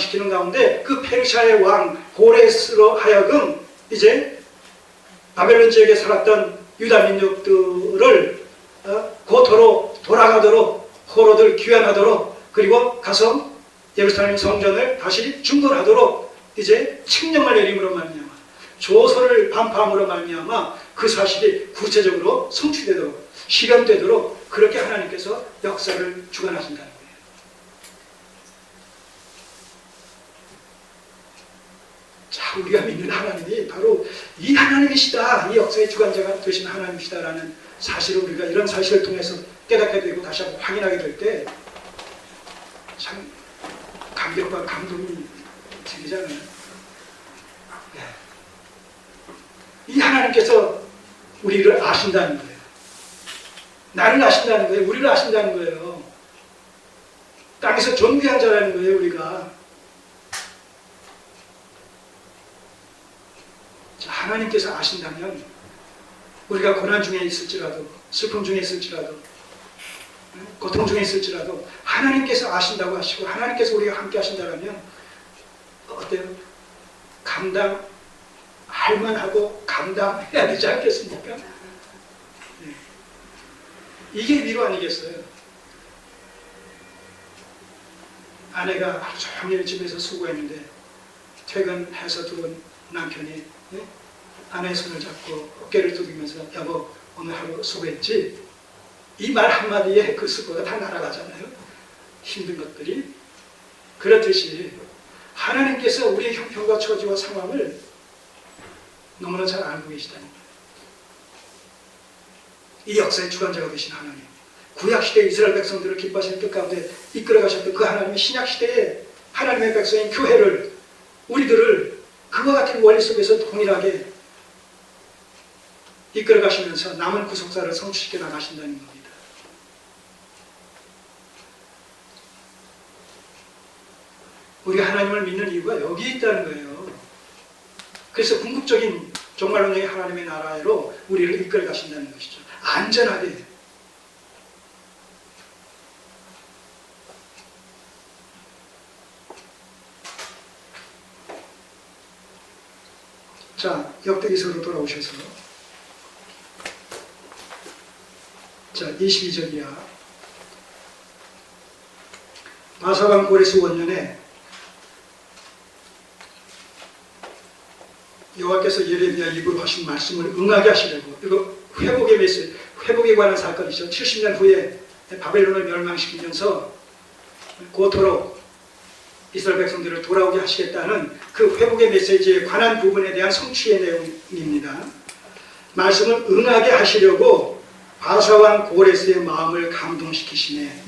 멸망시키는 가운데 그 페르시아의 왕 고레스로 하여금 이제 바벨론 지역에 살았던 유다 민족들을 고토로 돌아가도록 포로들 귀환하도록 그리고 가서 예루살렘 성전을 다시 중건하도록 이제 칙령을 내림으로 말미암아 조서를 반포함으로 말미암아 그 사실이 구체적으로 성취되도록 실현되도록 그렇게 하나님께서 역사를 주관하신다는 거예요. 자, 우리가 믿는 하나님이 바로 이 하나님이시다, 이 역사의 주관자가 되신 하나님이시다라는 사실을 우리가 이런 사실을 통해서 깨닫게 되고 다시 한번 확인하게 될 때 참 감격과 감동이 생기잖아요. 네. 이 하나님께서 우리를 아신다는 거예요. 나를 아신다는 거예요. 우리를 아신다는 거예요. 땅에서 존귀한 자라는 거예요, 우리가. 자, 하나님께서 아신다면 우리가 고난 중에 있을지라도 슬픔 중에 있을지라도 고통 중에 있을지라도 하나님께서 아신다고 하시고 하나님께서 우리가 함께 하신다면 어때요? 감당할 만하고 감당해야 되지 않겠습니까? 네. 이게 위로 아니겠어요? 아내가 하루 종일 집에서 수고했는데 퇴근해서 들어온 남편이 네? 아내의 손을 잡고 어깨를 두드리면서 여보 오늘 하루 수고했지? 이 말 한마디에 그 수고가 다 날아가잖아요. 힘든 것들이. 그렇듯이 하나님께서 우리의 형편과 처지와 상황을 너무나 잘 알고 계시다는 거예요. 이 역사의 주관자가 되신 하나님, 구약시대 이스라엘 백성들을 기뻐하시는 뜻 가운데 이끌어가셨던 그 하나님이 신약시대에 하나님의 백성인 교회를 우리들을 그와 같은 원리 속에서 동일하게 이끌어가시면서 남은 구속사를 성취시켜 나가신다는 겁니다. 우리가 하나님을 믿는 이유가 여기에 있다는 거예요. 그래서 궁극적인 종말론적인 하나님의 나라로 우리를 이끌어 가신다는 것이죠. 안전하게. 자, 역대기서로 돌아오셔서 자, 22절이야. 바사왕 고레스 원년에 여호와께서 예레미야 입으로 하신 말씀을 응하게 하시려고, 이거 회복의 메시지, 회복에 관한 사건이죠. 70년 후에 바벨론을 멸망시키면서 고토로 이스라엘 백성들을 돌아오게 하시겠다는 그 회복의 메시지에 관한 부분에 대한 성취의 내용입니다. 말씀을 응하게 하시려고 바사왕 고레스의 마음을 감동시키시네.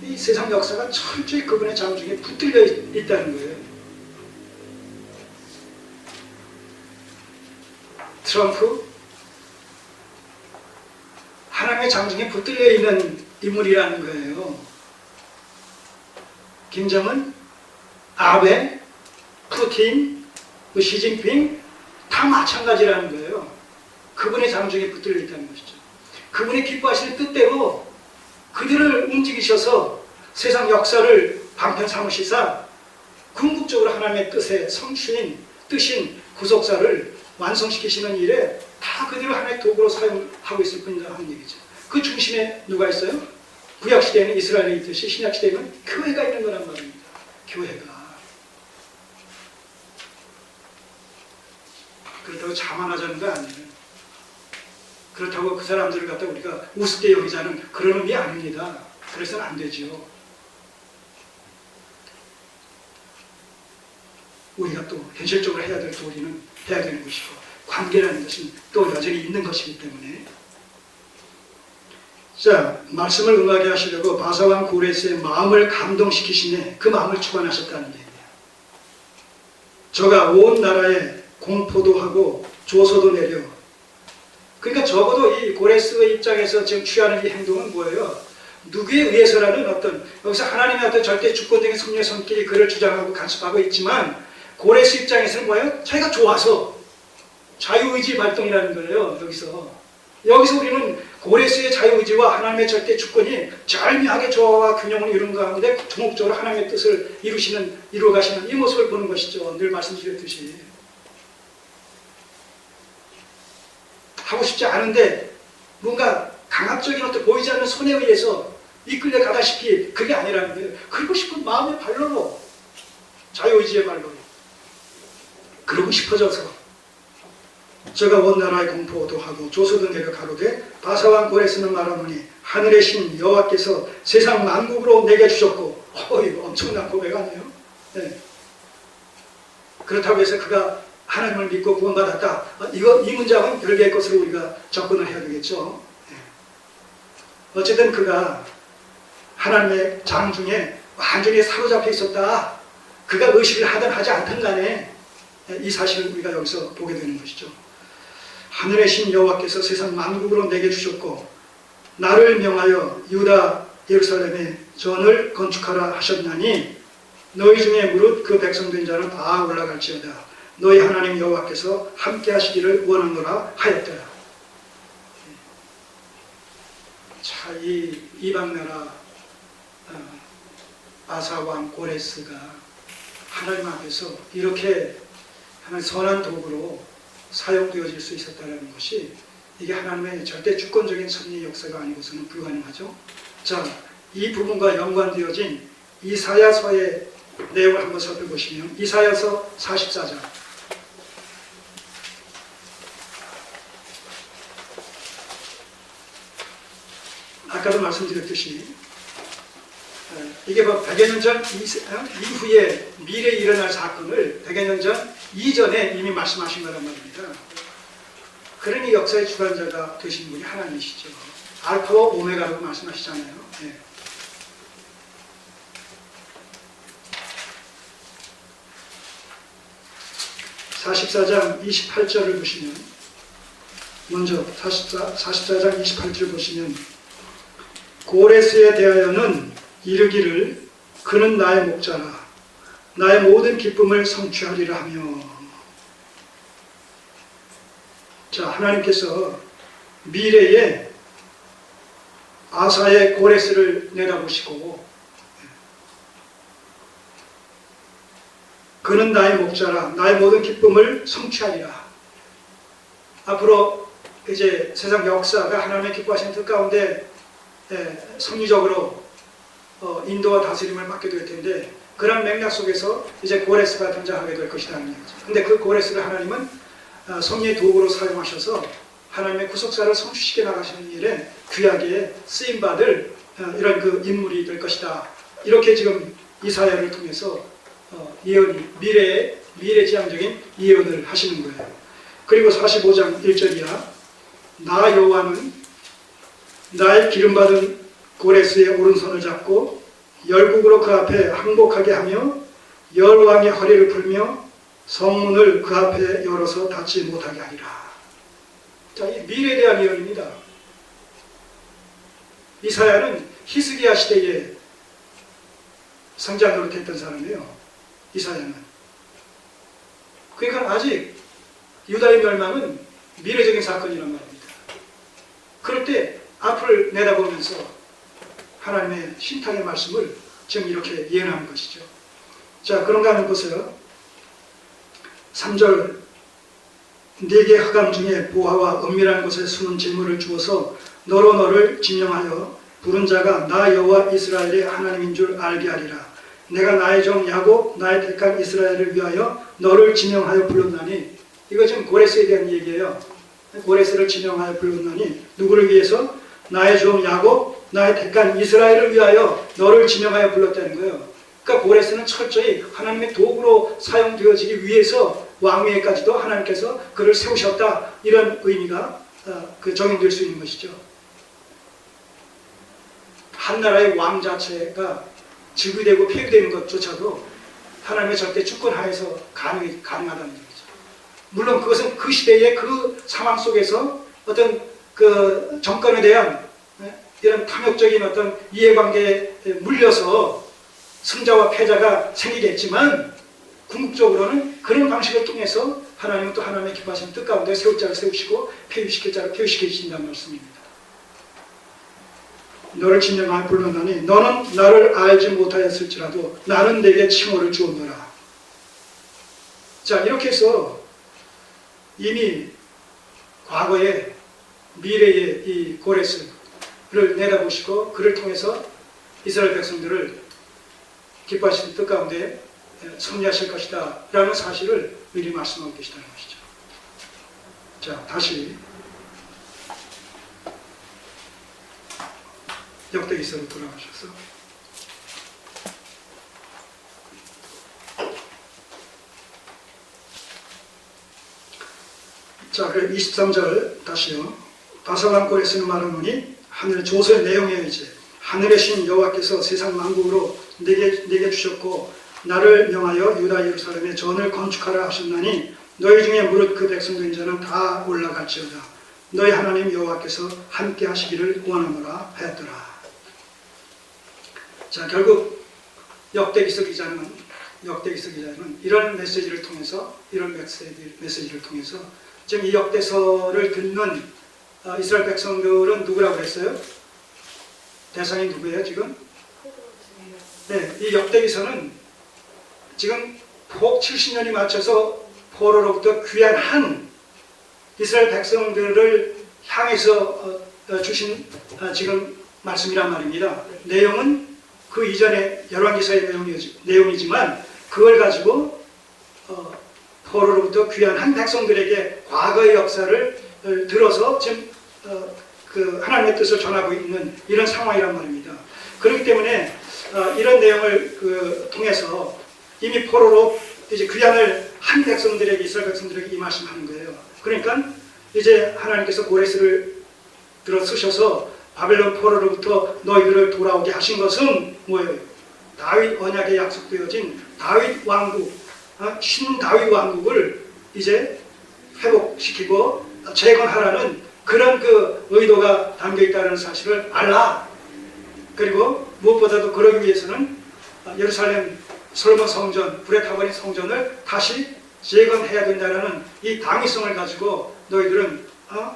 이 세상 역사가 철저히 그분의 장중에 붙들려 있다는 거예요. 트럼프, 하나님의 장중에 붙들려 있는 인물이라는 거예요. 김정은, 아베, 푸틴, 시진핑 다 마찬가지라는 거예요. 그분의 장중에 붙들려 있다는 것이죠. 그분이 기뻐하시는 뜻대로 그들을 움직이셔서 세상 역사를 방편 삼으시사 궁극적으로 하나님의 뜻의 성취인 뜻인 구속사를 완성시키시는 일에 다 그대로 하나의 도구로 사용하고 있을 뿐이다 하는 얘기죠. 그 중심에 누가 있어요? 구약시대에는 이스라엘이 있듯이 신약시대에는 교회가 있는 거란 말입니다. 교회가. 그렇다고 자만하자는 거 아니에요. 그렇다고 그 사람들을 갖다 우리가 우습게 여기자는 그런 의미 아닙니다. 그래서는 안 되지요. 우리가 또 현실적으로 해야 될 도리는 해야 되는 것이고, 관계라는 것은 또 여전히 있는 것이기 때문에. 자, 말씀을 응하게 하시려고 바사왕 고레스의 마음을 감동시키시네. 그 마음을 주관하셨다는 얘기예요. 저가 온 나라에 공포도 하고 조서도 내려. 그러니까 적어도 이 고레스의 입장에서 지금 취하는 이 행동은 뭐예요? 누구에 의해서라는 어떤, 여기서 하나님의 어떤 절대 주권적인 섭리의 손길이 그를 주장하고 간섭하고 있지만, 고레스 입장에서는 뭐예요? 자기가 좋아서 자유의지 발동이라는 거예요. 여기서 우리는 고레스의 자유의지와 하나님의 절대 주권이 절묘하게 조화와 균형을 이루는 가운데 종목적으로 하나님의 뜻을 이루어 가시는 이 모습을 보는 것이죠. 늘 말씀드렸듯이. 하고 싶지 않은데 뭔가 강압적인 어떤 보이지 않는 손에 의해서 이끌려 가다시피 그게 아니라는 거예요. 그러고 싶은 마음의 발로로, 자유의지의 발로로 그러고 싶어져서 제가 원나라의 공포도 하고 조소도 내려 가로되 바사왕 고레스는 말하노니 하늘의 신 여호와께서 세상 만국으로 내게 주셨고, 이거 엄청난 고백 아니에요? 네. 그렇다고 해서 그가 하나님을 믿고 구원받았다. 이 문장은 별개의 것으로 우리가 접근을 해야 되겠죠. 네. 어쨌든 그가 하나님의 장중에 완전히 사로잡혀 있었다. 그가 의식을 하든 하지 않든 간에 이 사실을 우리가 여기서 보게 되는 것이죠. 하늘의 신 여호와께서 세상 만국으로 내게 주셨고 나를 명하여 유다 예루살렘에 전을 건축하라 하셨나니 너희 중에 무릇 그 백성된 자는 다 올라갈지어다. 너희 하나님 여호와께서 함께 하시기를 원하노라 하였더라. 자, 이 이방나라 아사왕 고레스가 하나님 앞에서 이렇게 하나님 선한 도구로 사용되어질 수 있었다는 것이 이게 하나님의 절대 주권적인 섭리의 역사가 아니고서는 불가능하죠. 자, 이 부분과 연관되어진 이사야서의 내용을 한번 살펴보시면 이사야서 44장 아까도 말씀드렸듯이 이게 100여 년 전 이후에 미래에 일어날 사건을 100여 년 전 이전에 이미 말씀하신 거란 말입니다. 그러니 역사의 주관자가 되신 분이 하나님이시죠. 알파와 오메가라고 말씀하시잖아요. 네. (44장) 28절을 보시면 먼저 44장 28절 보시면 고레스에 대하여는 이르기를 그는 나의 목자라 나의 모든 기쁨을 성취하리라 하며. 자, 하나님께서 미래에 아사의 고레스를 내다보시고 그는 나의 목자라 나의 모든 기쁨을 성취하리라. 앞으로 이제 세상 역사가 하나님의 기뻐하시는 뜻 가운데 섭리적으로 인도와 다스림을 맡게 될 텐데 그런 맥락 속에서 이제 고레스가 등장하게 될 것이라는 얘기죠. 근데 그 고레스를 하나님은 섭리의 도구로 사용하셔서 하나님의 구속사를 성취시켜 나가시는 일에 귀하게 쓰임받을 이런 그 인물이 될 것이다. 이렇게 지금 이사야를 통해서 미래지향적인 예언을 하시는 거예요. 그리고 45장 1절이야. 나 여호와는 나의 기름받은 고레스의 오른손을 잡고 열국으로 그 앞에 항복하게 하며 열왕의 허리를 풀며 성문을 그 앞에 열어서 닫지 못하게 하리라. 자, 이 미래에 대한 예언입니다. 이사야는 히스기야 시대에 성장 노릇했던 사람이에요. 이사야는. 그러니까 아직 유다의 멸망은 미래적인 사건이란 말입니다. 그럴 때 앞을 내다보면서 하나님의 신탁의 말씀을 지금 이렇게 예언하는 것이죠. 자, 그런가 하면 보세요. 3절 네게 흑암 중에 보화와 은밀한 곳에 숨은 재물을 주어서 너로 너를 지명하여 부른 자가 나 여호와 이스라엘의 하나님인 줄 알게 하리라. 내가 나의 종 야곱 나의 택한 이스라엘을 위하여 너를 지명하여 불렀나니. 이거 지금 고레스에 대한 얘기예요. 고레스를 지명하여 불렀나니 누구를 위해서? 나의 종 야곱 나의 택한 이스라엘을 위하여 너를 지명하여 불렀다는 거예요. 그러니까 고레스는 철저히 하나님의 도구로 사용되어지기 위해서 왕위에까지도 하나님께서 그를 세우셨다. 이런 의미가 적용될 수 있는 것이죠. 한 나라의 왕 자체가 즉위되고 폐위되는 것조차도 하나님의 절대 주권 하에서 가능하다는 얘기죠. 물론 그것은 그 시대의 그 상황 속에서 어떤 그 정권에 대한 이런 탐욕적인 어떤 이해관계에 물려서 승자와 패자가 생기겠지만 궁극적으로는 그런 방식을 통해서 하나님은 또 하나님의 기뻐하시는 뜻 가운데 세울 자를 세우시고 폐위시킬 자를 폐위시키신다는 말씀입니다. 너를 진정하여 불렀나니 너는 나를 알지 못하였을지라도 나는 내게 칭호를 주었노라. 자, 이렇게 해서 이미 과거의 미래의 이 고레스를 내다보시고 그를 통해서 이스라엘 백성들을 기뻐하시는 뜻 가운데 섭리하실 것이다 라는 사실을 미리 말씀하고 계시다는 것이죠. 자, 다시 역대기서로 돌아가셔서 자, 그 23절 다시요. 바살람 고레스는 말하노니 하늘의 조서의 내용이에요. 이제 하늘의 신 여호와께서 세상 만국으로 내게 주셨고 나를 명하여 유다 예루살렘에 전을 건축하라 하셨나니 너희 중에 무릇 그 백성된 자는 다 올라갈지어다. 너희 하나님 여호와께서 함께 하시기를 원하노라 하였더라. 자, 결국 역대기서 기자는 이런 메시지를 통해서 지금 이 역대서를 듣는 이스라엘 백성들은 누구라고 했어요? 대상이 누구예요 지금? 네, 이 역대기서는 지금 폭 70년이 맞춰서 포로로부터 귀환한 이스라엘 백성들을 향해서 주신 지금 말씀이란 말입니다. 내용은 그 이전에 열왕기서의 내용이지만 그걸 가지고 포로로부터 귀환한 백성들에게 과거의 역사를 들어서 지금 그 하나님의 뜻을 전하고 있는 이런 상황이란 말입니다. 그렇기 때문에 이런 내용을 통해서 이미 포로로 이제 귀환을 한 백성들에게 이스라엘 백성들에게 이 말씀하는 거예요. 그러니까 이제 하나님께서 고레스를 들어 쓰셔서 바벨론 포로로부터 너희들을 돌아오게 하신 것은 뭐예요? 다윗 언약에 약속되어진 다윗 왕국, 신 다윗 왕국을 이제 회복시키고 재건하라는 그런 그 의도가 담겨 있다는 사실을 알라. 그리고 무엇보다도 그러기 위해서는 예루살렘 솔로몬 성전, 불에 타버린 성전을 다시 재건해야 된다는 이 당위성을 가지고 너희들은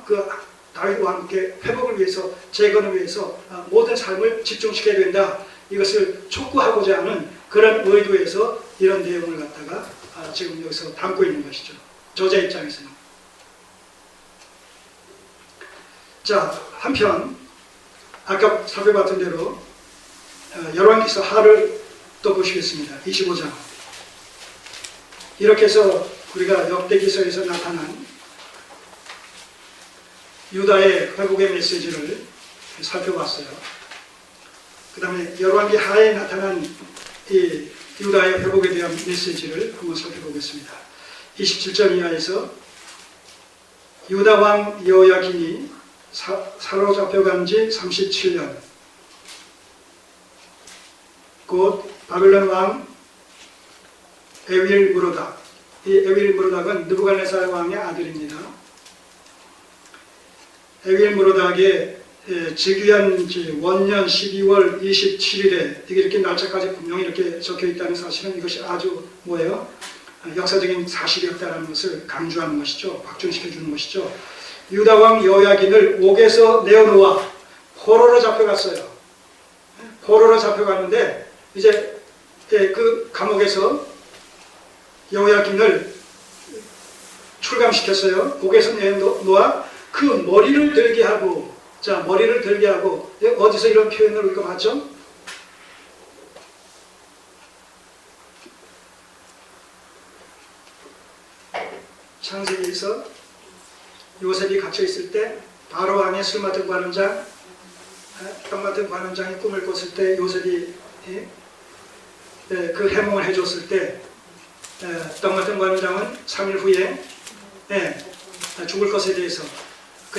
그 다윗 왕국의 회복을 위해서, 재건을 위해서 모든 삶을 집중시켜야 된다. 이것을 촉구하고자 하는 그런 의도에서 이런 내용을 갖다가 지금 여기서 담고 있는 것이죠. 저자 입장에서는. 자, 한편 아까 살펴봤던 대로 열왕기서 하를 또 보시겠습니다. 25장. 이렇게 해서 우리가 역대기서에서 나타난 유다의 회복의 메시지를 살펴봤어요. 그 다음에 열왕기 하에 나타난 이 유다의 회복에 대한 메시지를 한번 살펴보겠습니다. 27절 이하에서 유다 왕 여호야긴이 사로잡혀간 지 37년 곧 바벨론 왕 에윌므로닥, 이 에윌므로닥은 느부갓네살 왕의 아들입니다. 에윌므로닥의 즉위한 원년 12월 27일에 이렇게 날짜까지 분명히 이렇게 적혀 있다는 사실은 이것이 아주 뭐예요? 역사적인 사실이었다는 것을 강조하는 것이죠. 확증시켜 주는 것이죠. 유다 왕 여호야긴을 옥에서 내어놓아 포로로 잡혀갔어요. 포로로 잡혀갔는데 이제 그 감옥에서 여호야긴을 출감시켰어요. 옥에서 내놓아 그 머리를 들게 하고, 자, 머리를 들게 하고, 어디서 이런 표현을 우리가 봤죠? 창세기에서 요셉이 갇혀 있을 때 바로 왕의 술 맡은 관원장, 떡 맡은 관원장이 꿈을 꿨을 때 요셉이 그 해몽을 해줬을 때 떡 맡은 관원장은 3일 후에 죽을 것에 대해서